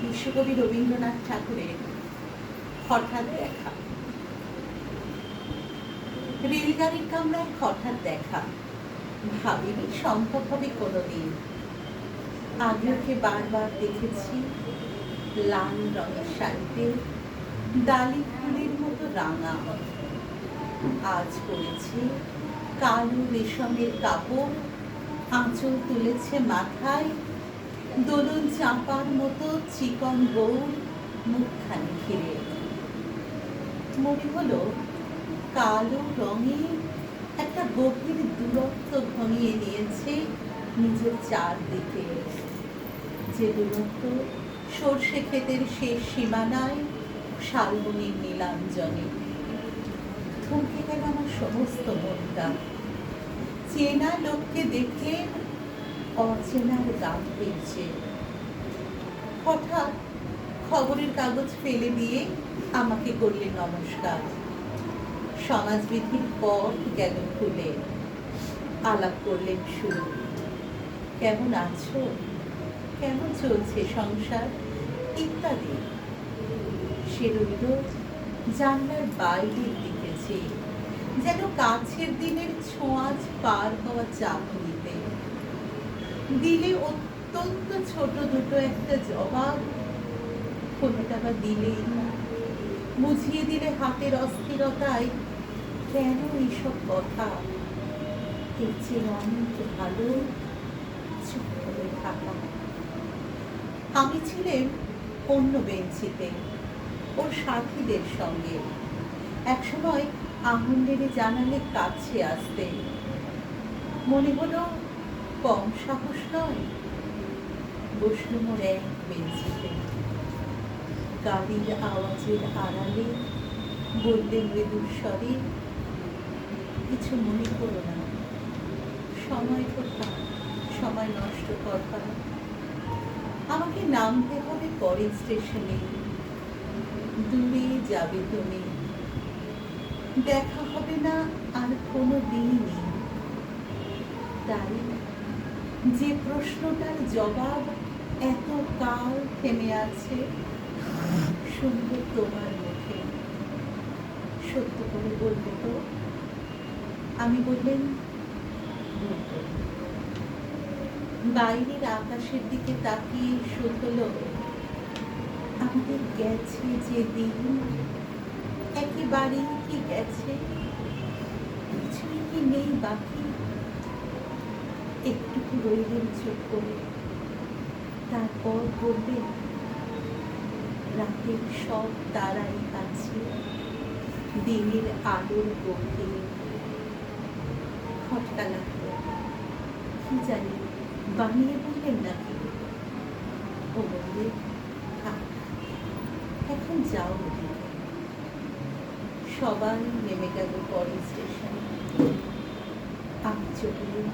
বিশ্বকবি রবীন্দ্রনাথ ঠাকুরের হঠাৎ দেখা। রেলগাড়ির কামরায় হঠাৎ দেখা, ভাবিনি সম্ভব হবে কোনোদিন। আগে ওকে বারবার দেখেছি লাল রঙের শাড়িতে, ডালি ফুলের মতো রাঙা। আজ পড়েছে কালো রেশমের কাপড়, আঁচল তুলেছে মাথায়, দোলন চাঁপার মতো চিকন গৌর মুখখানি ঘিরে। মনে হলো কালো রঙে একটা গভীর দূরত্ব ঘনিয়ে নিয়েছে নিজের চারদিকে, যে দূরত্ব সর্ষে ক্ষেতের শেষ সীমানায় শালবনির নীলাঞ্জনে। থমকে গেল আমার সমস্ত মনটা। চেনা লোককে দেখে অচেনার দাম পেয়েছে। হঠাৎ খবরের কাগজ ফেলে দিয়ে আমাকে করলেন নমস্কার। সমাজবিধির পথ গেল খুলে, আলাপ করলেন শুরু। কেমন আছো, কেমন চলছে সংসার ইত্যাদি। সে রইল জানলার বাইরের দিকে চেয়ে, যেন কাছের দিনের ছোঁয়াচ পার হওয়া চাকুরিতে। দিলে অত্যন্ত ছোট দুটো একটা জবাব, কোনোটা বা দিলেই না। বুঝিয়ে দিলে হাতের অস্থিরতায় কেন এইসব কথা। এর চেয়ে অনেক ভালো চুপ করে থাকা। আমি ছিলাম অন্য বেঞ্চিতে ওর সাথীদের সঙ্গে। একসময় আনন্দেরে জানালে কাছে আসতে। মনে হলো কম সাহস নয়। বসলুম ওর এক বেঞ্চিতে। গাড়ির আওয়াজের আড়ালে বললে মৃদুর স্বরে, কিছু মনে করো না, সময় কোথায়, সময় নষ্ট করবা। আমাকে নামতে হবে পরের স্টেশনে, দূরে যাবে তুমি, দেখা হবে না আর কোনো দিনই। তাই যে প্রশ্নটার জবাব এত কাল থেমে আছে, শুনবো তোমার মুখে। সত্য করে বলবে তো? আমি বললেন বলবো। বাইরের আকাশের দিকে তাকিয়ে শোধ হলো, আমাদের গেছে যে দিন একেবারেই কি গেছে, কিছুই কি নেই বাকি। একটুকু রইলেন চুপ করে, তারপর বলবেন, রাতের সব তারাই আছে দিনের আলোর গভীরে। খটকা লাগলো, কি জানি বানিয়ে বললেন নাকি। ও বললে, থাক এখন যাও ওদিকে। সবাই নেমে গেল পরের স্টেশনে। আমি চললাম।